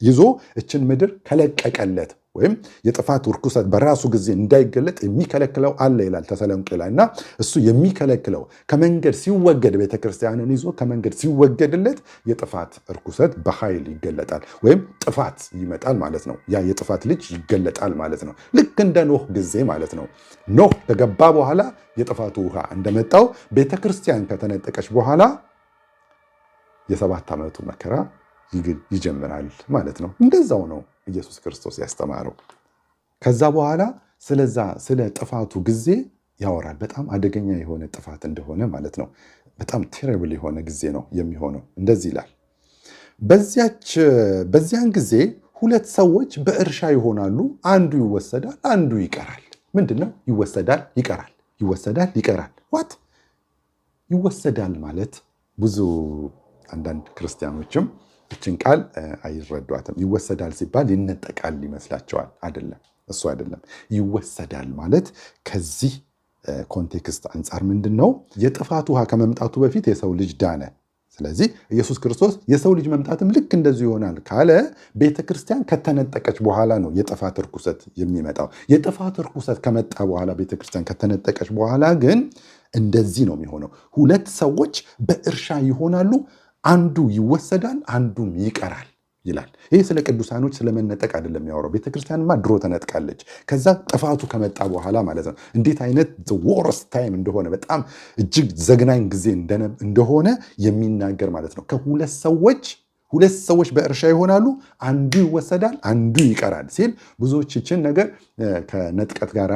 ይዞ እችን ምድር ከለቀቀለት ወይም የጥፋት ርኩሰት በራሱ ጊዜ እንዳይገለጥ የሚከለክለው አለ ይላል ተሰሎንቄ ላይ። እና እሱ የሚከለክለው ከመንገድ ሲወገድ ቤተክርስቲያንን ይዞ ከመንገድ ሲወገድለት የጥፋት ርኩሰት በኃይል ይገለጣል ወይም ጥፋት ይመጣል ማለት ነው። ያ የጥፋት ልጅ ይገለጣል ማለት ነው። ልክ እንደ ኖህ ጊዜ ማለት ነው። ኖህ ከገባ በኋላ የጥፋቱ ውሃ እንደመጣው ቤተክርስቲያን ከተነጠቀች በኋላ የ7 ዓመቱ መከራ ይጀምራል ማለት ነው። እንደዛው ነው ኢየሱስ ክርስቶስ ያስተማረው። ከዛ በኋላ ስለ ጥፋቱ ጊዜ ያወራል። በጣም አደገኛ የሆነ ጥፋት እንደሆነ ማለት ነው። በጣም ቴሪብል የሆነ ጊዜ ነው የሚሆነው። እንደዚህ ይላል፣ በዚያን ጊዜ 2 ሰዎች በእርሻ ይሆናሉ፣ አንዱ ይወሰዳል፣ አንዱ ይቀራል። ምንድነው ይወሰዳል ይቀራል? ይወሰዳል ይቀራል። ዋት ይወሰዳል ማለት ብዙ አንዳንድ ክርስቲያኖችም እችን ቃል አይረዷትም። ይወሰዳል ሲባል ይነጠቃል ይመስላቸዋል። አይደለም፣ እሱ አይደለም። ይወሰዳል ማለት ከዚህ ኮንቴክስት አንጻር ምንድን ነው? የጥፋት ውሃ ከመምጣቱ በፊት የሰው ልጅ ዳነ። ስለዚህ ኢየሱስ ክርስቶስ የሰው ልጅ መምጣትም ልክ እንደዚሁ ይሆናል ካለ ቤተክርስቲያን ከተነጠቀች በኋላ ነው የጥፋት ርኩሰት የሚመጣው። የጥፋት ርኩሰት ከመጣ በኋላ ቤተክርስቲያን ከተነጠቀች በኋላ ግን እንደዚህ ነው የሚሆነው። 2 ሰዎች በእርሻ ይሆናሉ፣ አንዱ ይወሰዳል አንዱም ይቀራል ይላል። ይህ ስለ ቅዱሳኖች ስለመነጠቅ አይደለም የሚያወራው። ቤተክርስቲያንማ ድሮ ተነጥቃለች። ከዛ ጥፋቱ ከመጣ በኋላ ማለት ነው። እንዴት አይነት ወረስት ታይም እንደሆነ በጣም እጅግ ዘግናኝ ጊዜ እንደሆነ የሚናገር ማለት ነው። ሁለት ሰዎች በእርሻ ይሆናሉ፣ አንዱ ይወሰዳል አንዱ ይቀራል ሲል ብዙዎች ይችን ነገር ከንጥቀት ጋር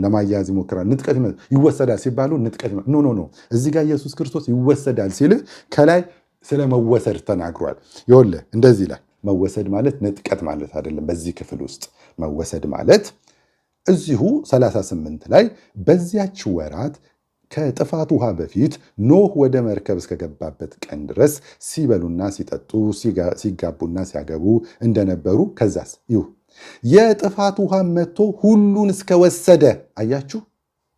ለማያያዝ ይሞክራል። ንጥቀት ይወሰዳል ሲባሉ ንጥቀት ኖ እዚህ ጋር ኢየሱስ ክርስቶስ ይወሰዳል ሲል ከላይ ስለመወሰድ ተናግሯል። ይኸውልህ እንደዚህ ይላል፣ መወሰድ ማለት ንጥቀት ማለት አይደለም። በዚህ ክፍል ውስጥ መወሰድ ማለት እዚሁ 38 ላይ በዚያች ወራት ከጥፋት ውሃ በፊት ኖህ ወደ መርከብ እስከገባበት ቀን ድረስ ሲበሉና ሲጠጡ ሲጋቡና ሲያገቡ እንደነበሩ ከዛስ ይሁ የጥፋት ውሃ መጥቶ ሁሉን እስከወሰደ። አያችሁ፣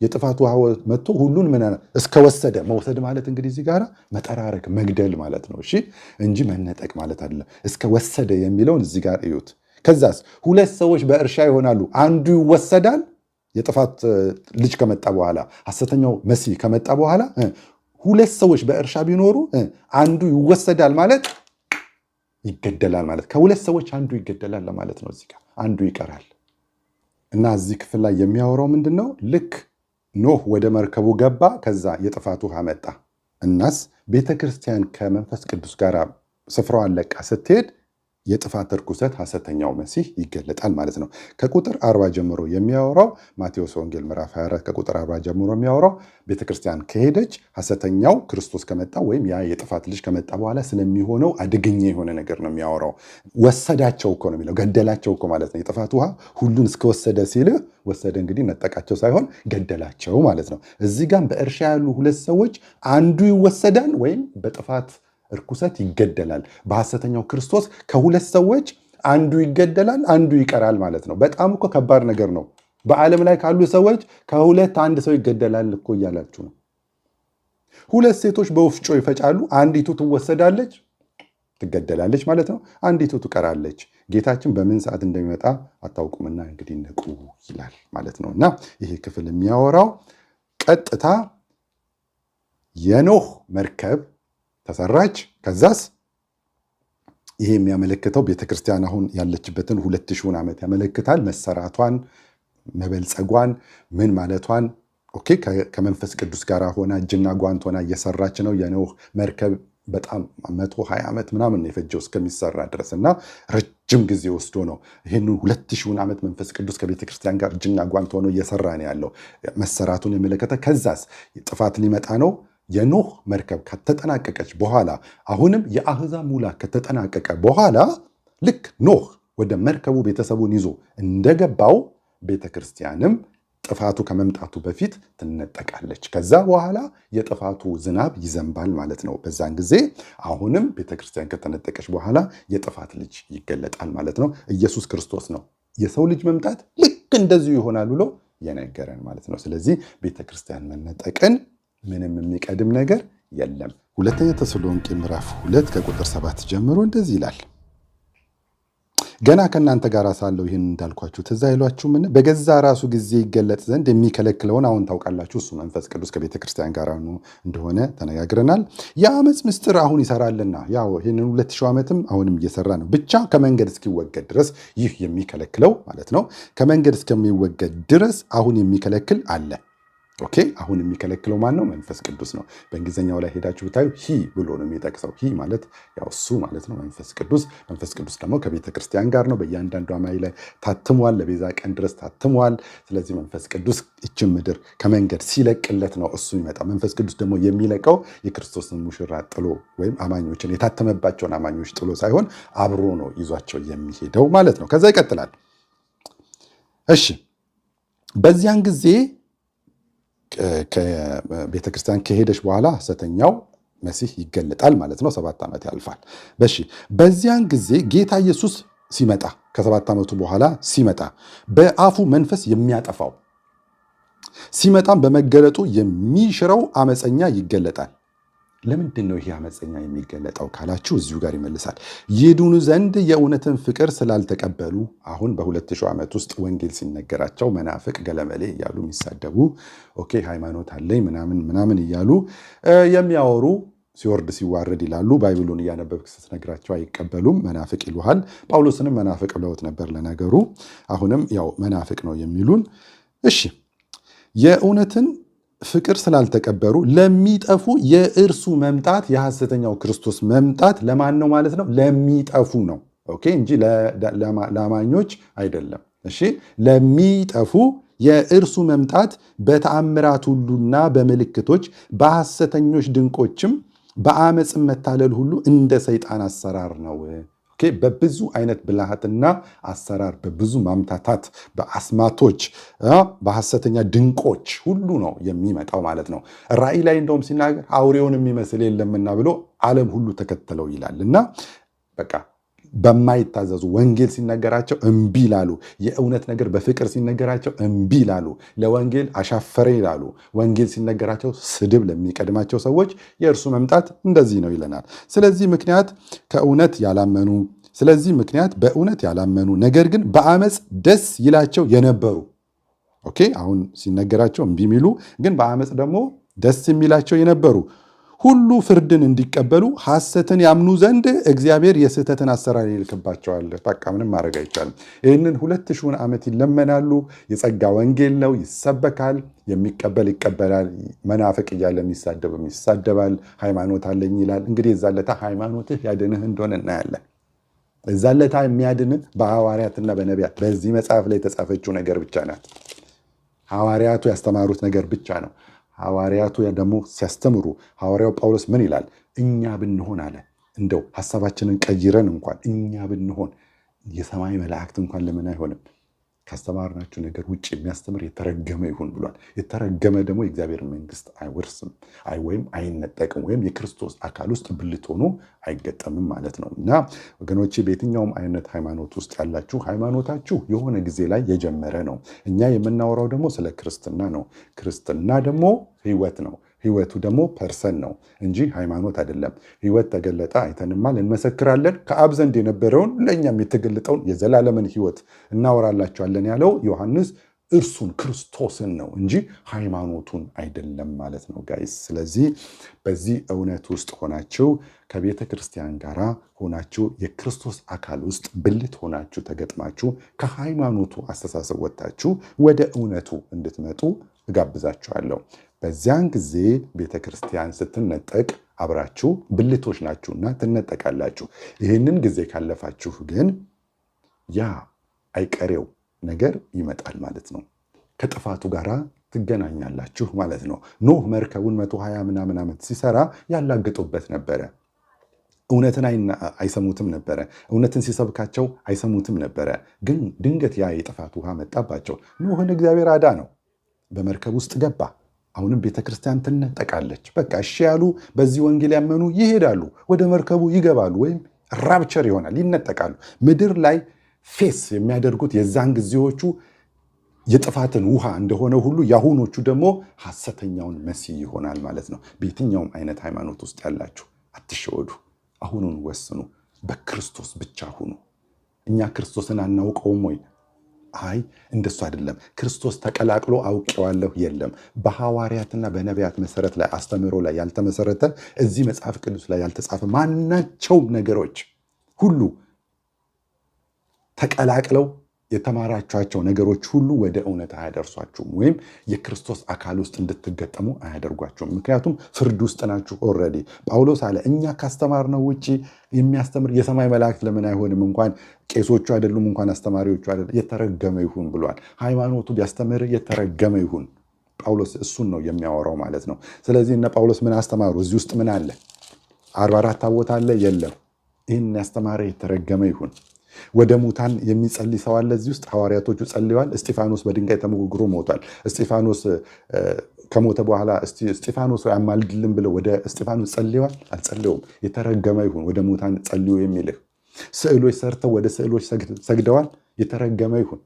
የጥፋት ውሃ መጥቶ ሁሉን ምን እስከወሰደ። መውሰድ ማለት እንግዲህ እዚህ ጋር መጠራረግ መግደል ማለት ነው። እሺ፣ እንጂ መነጠቅ ማለት አይደለም። እስከወሰደ የሚለውን እዚህ ጋር እዩት። ከዛስ 2 ሰዎች በእርሻ ይሆናሉ፣ አንዱ ይወሰዳል። የጥፋት ልጅ ከመጣ በኋላ ሐሰተኛው መሲህ ከመጣ በኋላ 2 ሰዎች በእርሻ ቢኖሩ አንዱ ይወሰዳል ማለት ይገደላል ማለት። ከ2 ሰዎች አንዱ ይገደላል ለማለት ነው። እዚህ ጋር አንዱ ይቀራል። እና እዚህ ክፍል ላይ የሚያወራው ምንድነው? ልክ ኖህ ወደ መርከቡ ገባ፣ ከዛ የጥፋት ውሃ መጣ። እናስ ቤተክርስቲያን ከመንፈስ ቅዱስ ጋር ስፍራዋን ለቃ ስትሄድ የጥፋት ርኩሰት ሐሰተኛው መሲህ ይገለጣል ማለት ነው። ከቁጥር 40 ጀምሮ የሚያወራው ማቴዎስ ወንጌል ምዕራፍ 24 ከቁጥር 40 ጀምሮ የሚያወራው ቤተክርስቲያን ከሄደች ሐሰተኛው ክርስቶስ ከመጣ ወይም ያ የጥፋት ልጅ ከመጣ በኋላ ስለሚሆነው አደገኛ የሆነ ነገር ነው የሚያወራው። ወሰዳቸው እኮ ነው የሚለው፣ ገደላቸው እኮ ማለት ነው። የጥፋት ውሃ ሁሉን እስከወሰደ ሲል ወሰደ እንግዲህ ነጠቃቸው ሳይሆን ገደላቸው ማለት ነው። እዚህ ጋር በእርሻ ያሉ 2 ሰዎች አንዱ ይወሰዳል ወይም በጥፋት እርኩሰት ይገደላል። በሐሰተኛው ክርስቶስ ከ2 ሰዎች አንዱ ይገደላል፣ አንዱ ይቀራል ማለት ነው። በጣም እኮ ከባድ ነገር ነው። በዓለም ላይ ካሉ ሰዎች ከ2 አንድ ሰው ይገደላል እኮ እያላችሁ ነው። 2 ሴቶች በወፍጮ ይፈጫሉ፣ አንዲቱ ትወሰዳለች፣ ትገደላለች ማለት ነው። አንዲቱ ትቀራለች። ጌታችን በምን ሰዓት እንደሚመጣ አታውቁምና እንግዲህ ንቁ ይላል ማለት ነው። እና ይሄ ክፍል የሚያወራው ቀጥታ የኖህ መርከብ ተሰራች። ከዛስ ይሄ የሚያመለክተው ቤተክርስቲያን አሁን ያለችበትን 2000 ዓመት ያመለክታል። መሰራቷን፣ መበልጸጓን፣ ምን ማለቷን ኦኬ። ከመንፈስ ቅዱስ ጋር ሆና እጅና ጓንት ሆና እየሰራች ነው። የኖህ መርከብ በጣም 120 ዓመት ምናምን ነው የፈጀው እስከሚሰራ ድረስ እና ረጅም ጊዜ ወስዶ ነው ይህንን 2000 ዓመት መንፈስ ቅዱስ ከቤተክርስቲያን ጋር እጅና ጓንት ሆኖ እየሰራ ነው ያለው። መሰራቱን የመለከተ ከዛስ ጥፋት ሊመጣ ነው። የኖህ መርከብ ከተጠናቀቀች በኋላ አሁንም የአሕዛብ ሙላት ከተጠናቀቀ በኋላ ልክ ኖህ ወደ መርከቡ ቤተሰቡን ይዞ እንደገባው ቤተክርስቲያንም ጥፋቱ ከመምጣቱ በፊት ትነጠቃለች። ከዛ በኋላ የጥፋቱ ዝናብ ይዘንባል ማለት ነው። በዛን ጊዜ አሁንም ቤተክርስቲያን ከተነጠቀች በኋላ የጥፋት ልጅ ይገለጣል ማለት ነው። ኢየሱስ ክርስቶስ ነው የሰው ልጅ መምጣት ልክ እንደዚሁ ይሆናል ብሎ የነገረን ማለት ነው። ስለዚህ ቤተክርስቲያን መነጠቅን ምንም የሚቀድም ነገር የለም። ሁለተኛ ተሰሎንቄ ምዕራፍ 2 ከቁጥር 7 ጀምሮ እንደዚህ ይላል። ገና ከእናንተ ጋር ሳለሁ ይህን እንዳልኳችሁ ትዝ አይሏችሁምን? በገዛ ራሱ ጊዜ ይገለጥ ዘንድ የሚከለክለውን አሁን ታውቃላችሁ። እሱ መንፈስ ቅዱስ ከቤተ ክርስቲያን ጋር እንደሆነ ተነጋግረናል። የአመፅ ምስጢር አሁን ይሰራልና፣ ያው ይህንን 2000 ዓመትም አሁንም እየሰራ ነው። ብቻ ከመንገድ እስኪወገድ ድረስ ይህ የሚከለክለው ማለት ነው። ከመንገድ እስከሚወገድ ድረስ አሁን የሚከለክል አለ። ኦኬ፣ አሁን የሚከለክለው ማን ነው? መንፈስ ቅዱስ ነው። በእንግሊዝኛው ላይ ሄዳችሁ ብታዩ ሂ ብሎ ነው የሚጠቅሰው። ሂ ማለት ያው እሱ ማለት ነው፣ መንፈስ ቅዱስ። መንፈስ ቅዱስ ደግሞ ከቤተ ክርስቲያን ጋር ነው። በእያንዳንዱ አማኝ ላይ ታትሟል፣ ለቤዛ ቀን ድረስ ታትሟል። ስለዚህ መንፈስ ቅዱስ ይህችን ምድር ከመንገድ ሲለቅለት ነው እሱ ይመጣ። መንፈስ ቅዱስ ደግሞ የሚለቀው የክርስቶስን ሙሽራ ጥሎ ወይም አማኞችን የታተመባቸውን አማኞች ጥሎ ሳይሆን አብሮ ነው ይዟቸው የሚሄደው ማለት ነው። ከዛ ይቀጥላል። እሺ፣ በዚያን ጊዜ ቤተክርስቲያን ከሄደች በኋላ ሐሰተኛው መሲህ ይገለጣል ማለት ነው። 7 ዓመት ያልፋል። በዚያን ጊዜ ጌታ ኢየሱስ ሲመጣ ከ7 ዓመቱ በኋላ ሲመጣ በአፉ መንፈስ የሚያጠፋው ሲመጣም በመገለጡ የሚሽረው አመፀኛ ይገለጣል። ለምንድን ነው ይሄ አመፀኛ የሚገለጠው ካላችሁ እዚሁ ጋር ይመልሳል። ይድኑ ዘንድ የእውነትን ፍቅር ስላልተቀበሉ። አሁን በ2000 ዓመት ውስጥ ወንጌል ሲነገራቸው መናፍቅ ገለመሌ እያሉ የሚሳደቡ ኦኬ ሃይማኖት አለኝ ምናምን እያሉ የሚያወሩ ሲወርድ ሲዋረድ ይላሉ። ባይብሉን እያነበብክ ስትነግራቸው አይቀበሉም። መናፍቅ ይሉሃል። ጳውሎስንም መናፍቅ ብለውት ነበር ለነገሩ። አሁንም ያው መናፍቅ ነው የሚሉን። እሺ፣ የእውነትን ፍቅር ስላልተቀበሉ ለሚጠፉ የእርሱ መምጣት የሐሰተኛው ክርስቶስ መምጣት ለማን ነው ማለት ነው? ለሚጠፉ ነው። ኦኬ፣ እንጂ ለአማኞች አይደለም። እሺ፣ ለሚጠፉ የእርሱ መምጣት በተአምራት ሁሉና በምልክቶች በሐሰተኞች ድንቆችም በአመፅም መታለል ሁሉ እንደ ሰይጣን አሰራር ነው። በብዙ አይነት ብልሃትና አሰራር፣ በብዙ ማምታታት፣ በአስማቶች፣ በሐሰተኛ ድንቆች ሁሉ ነው የሚመጣው ማለት ነው። ራእይ ላይ እንደውም ሲናገር አውሬውን የሚመስል የለምና ብሎ ዓለም ሁሉ ተከተለው ይላል እና በቃ በማይታዘዙ ወንጌል ሲነገራቸው እምቢ ይላሉ። የእውነት ነገር በፍቅር ሲነገራቸው እምቢ ይላሉ። ለወንጌል አሻፈረ ይላሉ። ወንጌል ሲነገራቸው ስድብ ለሚቀድማቸው ሰዎች የእርሱ መምጣት እንደዚህ ነው ይለናል። ስለዚህ ምክንያት በእውነት ያላመኑ ነገር ግን በአመፅ ደስ ይላቸው የነበሩ አሁን ሲነገራቸው እምቢ የሚሉ ግን በአመፅ ደግሞ ደስ የሚላቸው የነበሩ ሁሉ ፍርድን እንዲቀበሉ ሐሰትን ያምኑ ዘንድ እግዚአብሔር የስህተትን አሰራር ይልክባቸዋል። በቃ ምንም ማድረግ አይቻልም። ይህንን 2000 ዓመት ይለመናሉ። የጸጋ ወንጌል ነው፣ ይሰበካል። የሚቀበል ይቀበላል። መናፍቅ እያለ የሚሳደብም ይሳደባል። ሃይማኖት አለኝ ይላል። እንግዲህ የዛለታ ሃይማኖትህ ያድንህ እንደሆነ እናያለን። የዛለታ የሚያድንህ በሐዋርያትና በነቢያት በዚህ መጽሐፍ ላይ የተጻፈችው ነገር ብቻ ናት። ሐዋርያቱ ያስተማሩት ነገር ብቻ ነው። ሐዋርያቱ ደግሞ ሲያስተምሩ ሐዋርያው ጳውሎስ ምን ይላል? እኛ ብንሆን አለ እንደው ሐሳባችንን ቀይረን እንኳን እኛ ብንሆን የሰማይ መላእክት እንኳን ለምን አይሆንም? ካስተማርናችሁ ነገር ውጭ የሚያስተምር የተረገመ ይሁን ብሏል። የተረገመ ደግሞ የእግዚአብሔር መንግስት አይወርስም ወይም አይነጠቅም ወይም የክርስቶስ አካል ውስጥ ብልት ሆኖ አይገጠምም ማለት ነው። እና ወገኖቼ በየትኛውም አይነት ሃይማኖት ውስጥ ያላችሁ ሃይማኖታችሁ የሆነ ጊዜ ላይ የጀመረ ነው። እኛ የምናወራው ደግሞ ስለ ክርስትና ነው። ክርስትና ደግሞ ህይወት ነው። ህይወቱ ደግሞ ፐርሰን ነው እንጂ ሃይማኖት አይደለም። ህይወት ተገለጠ አይተንማል፣ እንመሰክራለን። ከአብ ዘንድ የነበረውን ለእኛም የተገለጠውን የዘላለምን ህይወት እናወራላቸዋለን ያለው ዮሐንስ እርሱን ክርስቶስን ነው እንጂ ሃይማኖቱን አይደለም ማለት ነው ጋይስ። ስለዚህ በዚህ እውነት ውስጥ ሆናችሁ ከቤተ ክርስቲያን ጋር ሆናችሁ የክርስቶስ አካል ውስጥ ብልት ሆናችሁ ተገጥማችሁ ከሃይማኖቱ አስተሳሰብ ወጥታችሁ ወደ እውነቱ እንድትመጡ እጋብዛችኋለሁ። በዚያን ጊዜ ቤተ ክርስቲያን ስትነጠቅ አብራችሁ ብልቶች ናችሁና ትነጠቃላችሁ። ይህንን ጊዜ ካለፋችሁ ግን ያ አይቀሬው ነገር ይመጣል ማለት ነው። ከጥፋቱ ጋር ትገናኛላችሁ ማለት ነው። ኖህ መርከቡን 120 ምናምን ዓመት ሲሰራ ያላግጡበት ነበረ። እውነትን አይሰሙትም ነበረ። እውነትን ሲሰብካቸው አይሰሙትም ነበረ። ግን ድንገት ያ የጥፋት ውሃ መጣባቸው። ኖህን እግዚአብሔር አዳነው፣ በመርከብ ውስጥ ገባ። አሁንም ቤተክርስቲያን ትነጠቃለች። በቃ እሺ ያሉ በዚህ ወንጌል ያመኑ ይሄዳሉ፣ ወደ መርከቡ ይገባሉ፣ ወይም ራፕቸር ይሆናል፣ ይነጠቃሉ። ምድር ላይ ፌስ የሚያደርጉት የዛን ጊዜዎቹ የጥፋትን ውሃ እንደሆነ ሁሉ የአሁኖቹ ደግሞ ሐሰተኛውን መሲህ ይሆናል ማለት ነው። በየትኛውም አይነት ሃይማኖት ውስጥ ያላችሁ አትሸወዱ። አሁኑን ወስኑ። በክርስቶስ ብቻ ሁኑ። እኛ ክርስቶስን አናውቀውም ወይ? አይ እንደሱ አይደለም። ክርስቶስ ተቀላቅሎ አውቄዋለሁ የለም። በሐዋርያትና በነቢያት መሰረት ላይ አስተምህሮ ላይ ያልተመሰረተ እዚህ መጽሐፍ ቅዱስ ላይ ያልተጻፈ ማናቸው ነገሮች ሁሉ ተቀላቅለው የተማራችኋቸው ነገሮች ሁሉ ወደ እውነት አያደርሷችሁም፣ ወይም የክርስቶስ አካል ውስጥ እንድትገጠሙ አያደርጓችሁም። ምክንያቱም ፍርድ ውስጥ ናችሁ ኦልሬዲ። ጳውሎስ አለ እኛ ካስተማርነው ውጭ የሚያስተምር የሰማይ መላእክት ለምን አይሆንም? እንኳን ቄሶቹ አይደሉም፣ እንኳን አስተማሪዎቹ አይደሉም፣ የተረገመ ይሁን ብሏል። ሃይማኖቱ ቢያስተምር የተረገመ ይሁን። ጳውሎስ እሱን ነው የሚያወራው ማለት ነው። ስለዚህ እነ ጳውሎስ ምን አስተማሩ? እዚህ ውስጥ ምን አለ? 44 ታቦት አለ? የለም። ይህን ያስተማረ የተረገመ ይሁን። ወደ ሙታን የሚጸልይ ሰው አለ እዚህ ውስጥ? ሐዋርያቶቹ ጸልየዋል። እስጢፋኖስ በድንጋይ ተወግሮ ሞቷል። እስጢፋኖስ ከሞተ በኋላ እስጢፋኖስ ያማልድልን ብለው ወደ እስጢፋኖስ ጸልየዋል? አልጸልየውም። የተረገመ ይሁን ወደ ሙታን ጸልዩ የሚልህ። ስዕሎች ሰርተው ወደ ስዕሎች ሰግደዋል? የተረገመ ይሁን።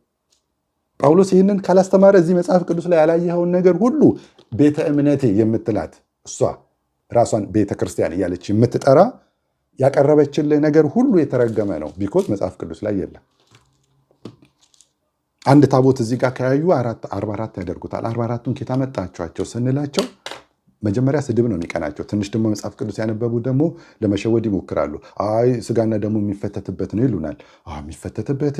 ጳውሎስ ይህንን ካላስተማረ እዚህ መጽሐፍ ቅዱስ ላይ ያላየኸውን ነገር ሁሉ ቤተ እምነቴ የምትላት እሷ ራሷን ቤተ ክርስቲያን እያለች የምትጠራ ያቀረበችልህ ነገር ሁሉ የተረገመ ነው። ቢኮዝ መጽሐፍ ቅዱስ ላይ የለም። አንድ ታቦት እዚህ ጋር ከያዩ 44 ያደርጉታል። 44ቱን ኬታ መጣችኋቸው ስንላቸው መጀመሪያ ስድብ ነው የሚቀናቸው። ትንሽ ደግሞ መጽሐፍ ቅዱስ ያነበቡ ደግሞ ለመሸወድ ይሞክራሉ። አይ ስጋና ደግሞ የሚፈተትበት ነው ይሉናል። የሚፈተትበት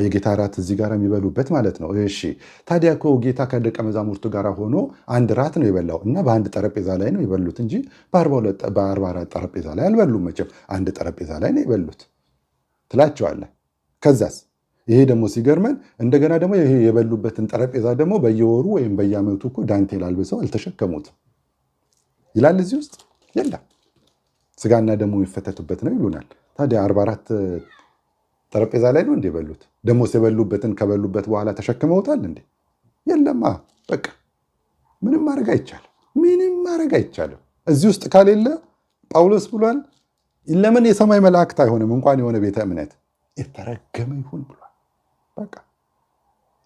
የጌታ እራት እዚህ ጋር የሚበሉበት ማለት ነው። እሺ ታዲያ እኮ ጌታ ከደቀ መዛሙርቱ ጋር ሆኖ አንድ ራት ነው የበላው እና በአንድ ጠረጴዛ ላይ ነው የበሉት እንጂ በ44 ጠረጴዛ ላይ አልበሉም። መቼም አንድ ጠረጴዛ ላይ ነው የበሉት ትላቸዋለህ። ከዛስ ይሄ ደግሞ ሲገርመን እንደገና ደግሞ ይሄ የበሉበትን ጠረጴዛ ደግሞ በየወሩ ወይም በየዓመቱ እኮ ዳንቴል አልብሰው አልተሸከሙትም ይላል። እዚህ ውስጥ የለም። ስጋና ደግሞ የሚፈተቱበት ነው ይሉናል። ታዲያ 44 ጠረጴዛ ላይ ነው እንደ በሉት? ደሞስ የበሉበትን ከበሉበት በኋላ ተሸክመውታል እንዴ? የለማ። በቃ ምንም ማድረግ አይቻልም። ምንም ማድረግ አይቻልም። እዚህ ውስጥ ካሌለ ጳውሎስ ብሏል፣ ለምን የሰማይ መላእክት አይሆንም? እንኳን የሆነ ቤተ እምነት የተረገመ ይሁን ብሏል። በቃ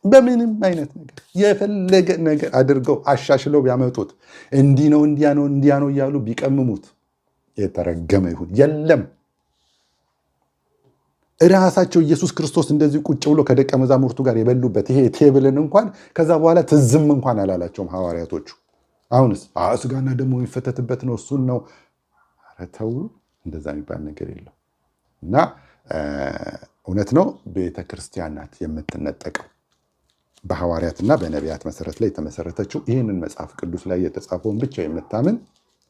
በምንም አይነት ነገር የፈለገ ነገር አድርገው አሻሽለው ቢያመጡት እንዲህ ነው እንዲያ ነው እንዲያ ነው እያሉ ቢቀምሙት የተረገመ ይሁን። የለም ራሳቸው ኢየሱስ ክርስቶስ እንደዚህ ቁጭ ብሎ ከደቀ መዛሙርቱ ጋር የበሉበት ይሄ ቴብልን እንኳን ከዛ በኋላ ትዝም እንኳን አላላቸውም ሐዋርያቶቹ። አሁንስ ስጋና ደግሞ የሚፈተትበት ነው እሱን ነው። ኧረ ተው፣ እንደዛ የሚባል ነገር የለው። እና እውነት ነው ቤተክርስቲያን ናት የምትነጠቀው በሐዋርያትና በነቢያት መሰረት ላይ የተመሰረተችው። ይህንን መጽሐፍ ቅዱስ ላይ የተጻፈውን ብቻ የምታምን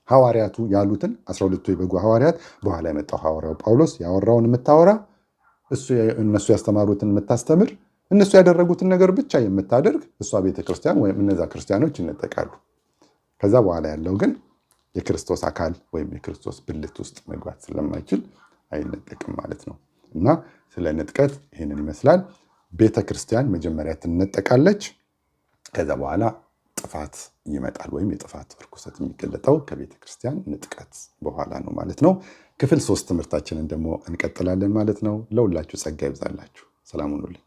ሐዋርያቱ ያሉትን 12ቱ የበጉ ሐዋርያት፣ በኋላ የመጣው ሐዋርያው ጳውሎስ ያወራውን የምታወራ፣ እነሱ ያስተማሩትን የምታስተምር፣ እነሱ ያደረጉትን ነገር ብቻ የምታደርግ እሷ ቤተክርስቲያን ወይም እነዛ ክርስቲያኖች ይነጠቃሉ። ከዛ በኋላ ያለው ግን የክርስቶስ አካል ወይም የክርስቶስ ብልት ውስጥ መግባት ስለማይችል አይነጠቅም ማለት ነው። እና ስለ ንጥቀት ይህንን ይመስላል። ቤተክርስቲያን መጀመሪያ ትነጠቃለች። ከዛ በኋላ ጥፋት ይመጣል፣ ወይም የጥፋት ርኩሰት የሚገለጠው ከቤተክርስቲያን ንጥቀት በኋላ ነው ማለት ነው። ክፍል 3 ትምህርታችንን ደግሞ እንቀጥላለን ማለት ነው። ለሁላችሁ ጸጋ ይብዛላችሁ። ሰላም ሁኑልኝ።